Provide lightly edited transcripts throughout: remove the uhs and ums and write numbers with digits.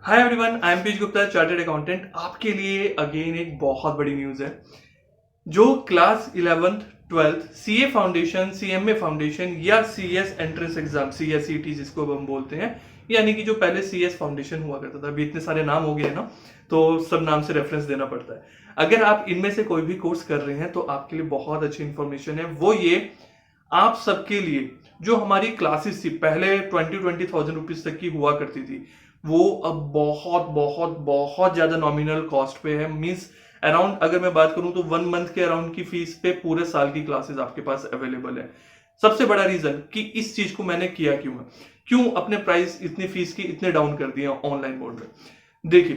Hi everyone, I am Piyush Gupta, chartered accountant. आपके लिए again एक बहुत बड़ी न्यूज़ है। जो class 11th 12th CA foundation, CMA foundation या सीएस एंट्रेंस एग्जाम, सीएसईटी जिसको हम बोलते हैं, यानी कि जो पहले सीएस फाउंडेशन हुआ करता था, अभी इतने सारे नाम हो गए हैं ना, तो सब नाम से रेफरेंस देना पड़ता है। अगर आप इनमें से कोई भी कोर्स कर रहे हैं तो आपके लिए बहुत अच्छी इंफॉर्मेशन है। वो ये आप सबके लिए जो हमारी क्लासेस थी पहले 20,000 रुपीज तक की हुआ करती थी, वो अब बहुत बहुत बहुत ज्यादा नॉमिनल कॉस्ट पे है। मींस अराउंड, अगर मैं बात करूं तो 1 मंथ के अराउंड की फीस पे पूरे साल की क्लासेस आपके पास अवेलेबल है। सबसे बड़ा रीजन कि इस चीज को मैंने किया क्यों है, क्यों अपने प्राइस इतनी फीस की इतने डाउन कर दिए ऑनलाइन मोड में। देखिए,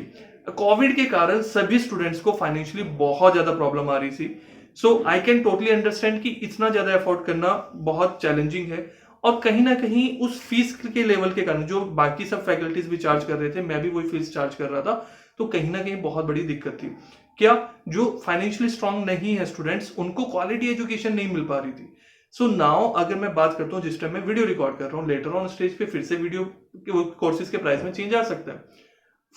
कोविड के कारण सभी स्टूडेंट्स को फाइनेंशियली बहुत ज्यादा प्रॉब्लम आ रही थी। सो आई कैन टोटली अंडरस्टैंड कि इतना ज्यादा एफोर्ड करना बहुत चैलेंजिंग है। और कहीं ना कहीं उस फीस के लेवल के कारण जो बाकी सब फैकल्टीज भी चार्ज कर रहे थे, मैं भी वही फीस चार्ज कर रहा था, तो कहीं ना कहीं बहुत बड़ी दिक्कत थी। क्या जो फाइनेंशियली स्ट्रांग नहीं है स्टूडेंट्स, उनको क्वालिटी एजुकेशन नहीं मिल पा रही थी। सो नाउ अगर मैं बात करता हूँ, जिस टाइम मैं वीडियो रिकॉर्ड कर रहा हूँ, लेटर ऑन स्टेज पे फिर से वीडियो कोर्सेज के प्राइस में चेंज आ सकता है।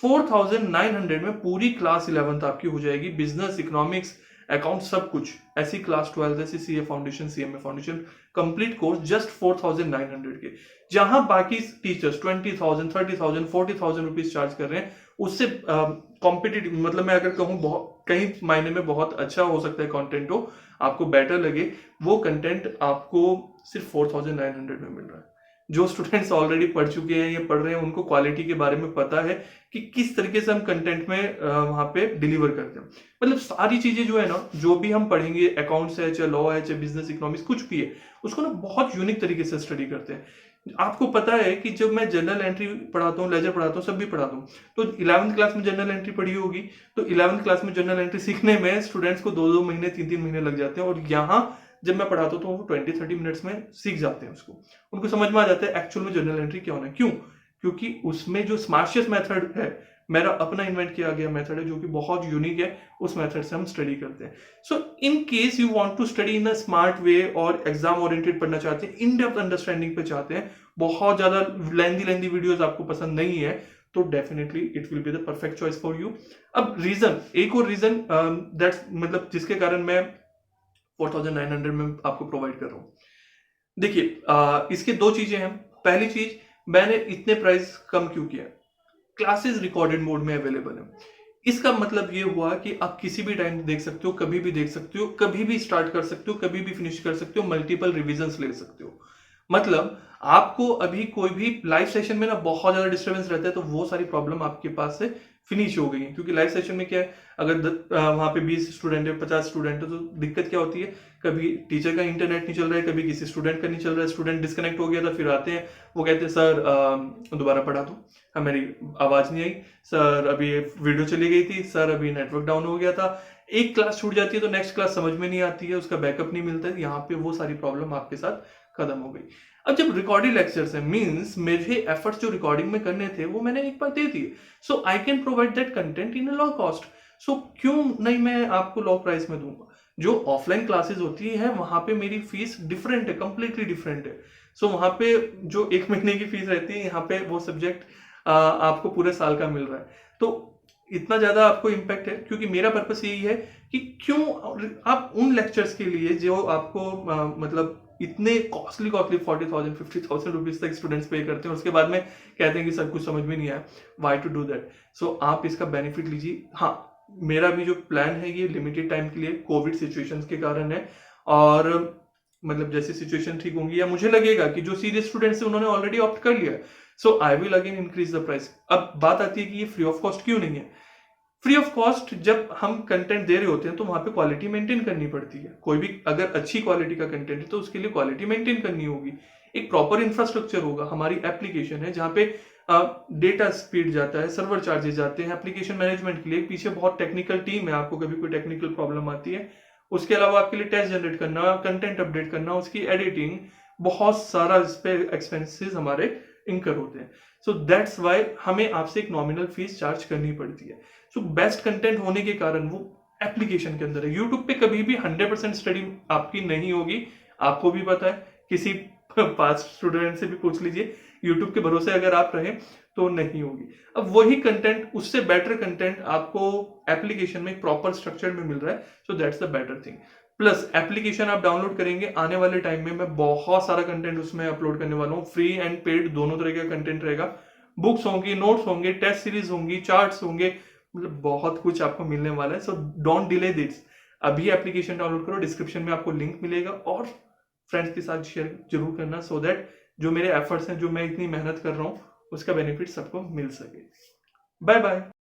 4,900 में पूरी क्लास 11th आपकी हो जाएगी, बिजनेस, इकोनॉमिक्स, अकाउंट, सब कुछ। ऐसी क्लास 12 ऐसी CA foundation, CMA foundation complete course just 4,900 के। जहां बाकी टीचर्स 20,000, 30,000, 40,000 रुपीज चार्ज कर रहे हैं, उससे कॉम्पिटिटिव, मतलब मैं अगर कहूँ बहुत कहीं मायने में बहुत अच्छा हो सकता है कंटेंट हो, आपको बेटर लगे, वो कंटेंट आपको सिर्फ 4,900 में मिल रहा है। जो स्टूडेंट्स ऑलरेडी पढ़ चुके हैं या पढ़ रहे हैं, उनको क्वालिटी के बारे में पता है कि किस तरीके से हम कंटेंट में वहां पे डिलीवर करते हैं। मतलब सारी चीजें जो है ना, जो भी हम पढ़ेंगे, अकाउंट्स है, चाहे लॉ है, चाहे बिजनेस, इकोनॉमिक्स, कुछ भी है, उसको ना बहुत यूनिक तरीके से स्टडी करते हैं। आपको पता है कि जब मैं जनरल एंट्री पढ़ाता हूँ, लेजर पढ़ाता हूँ, सब भी पढ़ाता हूँ, तो 11th क्लास में जनरल एंट्री पढ़ी होगी, तो 11th क्लास में जनरल एंट्री सीखने में स्टूडेंट्स को 2-2 महीने, 3-3 महीने लग जाते हैं। और यहाँ जब मैं पढ़ाता हूँ तो वो 20-30 मिनट्स में सीख जाते हैं उसको, उनको समझ में आ जाता है एक्चुअल में जनरल एंट्री क्या होना है। क्यों? क्योंकि उसमें जो स्मार्शियस मेथड है, मेरा अपना इन्वेंट किया गया मेथड है, जो कि बहुत यूनिक है। उस मेथड से हम स्टडी करते हैं। So in case you want to study in a smart way और एग्जाम ओरिएंटेड पढ़ना चाहते हैं, इन डेप्थ अंडरस्टैंडिंग पे चाहते हैं, बहुत ज्यादा लेंदी वीडियोस आपको पसंद नहीं है, तो definitely it will be the perfect choice for you. अब रीजन, एक और रीजन दैट्स मतलब जिसके कारण मैं 4,900 में आपको प्रोवाइड कर रहा हूँ। देखिए, इसके दो चीजें हैं। पहली चीज, मैंने इतने प्राइस कम क्यों किया? क्लासेस रिकॉर्डेड मोड में अवेलेबल है। इसका मतलब ये हुआ कि आप किसी भी टाइम देख सकते हो, कभी भी देख सकते हो, कभी भी स्टार्ट कर सकते हो, कभी भी फिनिश कर सकते हो, मल्टीपल रिविजन्स ले सकते हो। मतलब आपको अभी कोई भी लाइव सेशन में ना बहुत ज्यादा डिस्टर्बेंस रहता है, तो वो सारी प्रॉब्लम आपके पास से फिनिश हो गई है। क्योंकि लाइव सेशन में क्या है, अगर वहां पे 20 स्टूडेंट है, 50 स्टूडेंट है, तो दिक्कत क्या होती है, कभी टीचर का इंटरनेट नहीं चल रहा है, कभी किसी स्टूडेंट का नहीं चल रहा है, स्टूडेंट डिस्कनेक्ट हो गया था, फिर आते हैं, वो कहते हैं सर दोबारा पढ़ा दो, हमारी आवाज नहीं आई, सर अभी वीडियो चली गई थी, सर अभी नेटवर्क डाउन हो गया था। एक क्लास छूट जाती है तो नेक्स्ट क्लास समझ में नहीं आती है, उसका बैकअप नहीं मिलता है। यहाँ पे वो सारी प्रॉब्लम आपके साथ खत्म हो गई। अब जब रिकॉर्डेड लेक्चर्स है, मींस मेरे एफर्ट्स जो रिकॉर्डिंग में करने थे वो मैंने एक बार दे दिए। So I can provide that content in a low cost. So क्यों नहीं मैं आपको लो प्राइस में दूंगा? जो ऑफलाइन क्लासेस होती है वहां पे मेरी फीस डिफरेंट है, कंप्लीटली डिफरेंट है। सो वहां पे जो 1 महीने की फीस रहती है, यहाँ पे वो सब्जेक्ट आपको पूरे साल का मिल रहा है। तो इतना ज्यादा आपको इम्पैक्ट है, क्योंकि मेरा पर्पस यही है कि क्यों आप उन लेक्चर्स के लिए जो आपको मतलब इतने कॉस्टली 40,000 50,000 रुपीज तक स्टूडेंट्स पे करते हैं, उसके बाद में कहते हैं कि सब कुछ समझ में नहीं आया, वाई टू डू दैट? सो आप इसका बेनिफिट लीजिए। हाँ, मेरा भी जो प्लान है ये लिमिटेड टाइम के लिए कोविड सिचुएशंस के कारण है। और मतलब जैसे सिचुएशन ठीक होंगी या मुझे लगेगा कि जो सीरियस स्टूडेंट्स हैं उन्होंने ऑलरेडी ऑप्ट कर लिया है, so I will again increase the price. अब बात आती है कि ये फ्री ऑफ कॉस्ट क्यों नहीं है? फ्री ऑफ कॉस्ट जब हम कंटेंट दे रहे होते हैं तो वहां पे क्वालिटी मेंटेन करनी पड़ती है। कोई भी अगर अच्छी क्वालिटी का कंटेंट है तो उसके लिए क्वालिटी मेंटेन करनी होगी, एक प्रॉपर इंफ्रास्ट्रक्चर होगा। हमारी एप्लीकेशन है जहाँ पे डेटा स्पीड जाता है, सर्वर चार्जेस जाते हैं, एप्लीकेशन मैनेजमेंट के लिए पीछे बहुत टेक्निकल टीम है। आपको कभी कोई टेक्निकल प्रॉब्लम आती है, उसके अलावा आपके लिए टेस्ट जनरेट करना, कंटेंट अपडेट करना, उसकी एडिटिंग, बहुत सारा इस पे एक्सपेंसेस हमारे इंकर होते हैं। सो दैट्स वाई हमें आपसे एक नॉमिनल फीस चार्ज करनी पड़ती है। सो बेस्ट कंटेंट होने के कारण वो एप्लीकेशन के अंदर है। यूट्यूब पे कभी भी 100% स्टडी आपकी नहीं होगी, आपको भी पता है। किसी पास स्टूडेंट से भी पूछ लीजिए, यूट्यूब के भरोसे अगर आप रहे तो नहीं होगी। अब वही कंटेंट, उससे बेटर कंटेंट आपको एप्लीकेशन में प्रॉपर स्ट्रक्चर में मिल रहा है, so that's the better thing. Plus application आप डाउनलोड करेंगे, आने वाले टाइम में मैं बहुत सारा कंटेंट उसमें अपलोड करने वाला हूँ, फ्री एंड पेड दोनों तरह का कंटेंट रहेगा। बुक्स होंगी, नोट्स होंगे, टेस्ट सीरीज होंगी, चार्ट्स होंगे, मतलब बहुत कुछ आपको मिलने वाला है। सो डोंट डिले दिस, अभी एप्लीकेशन डाउनलोड करो, डिस्क्रिप्शन में आपको लिंक मिलेगा, और फ्रेंड्स के साथ शेयर जरूर करना, सो दैट जो मेरे एफर्ट्स हैं, जो मैं इतनी मेहनत कर रहा हूँ, उसका बेनिफिट सबको मिल सके। Bye bye.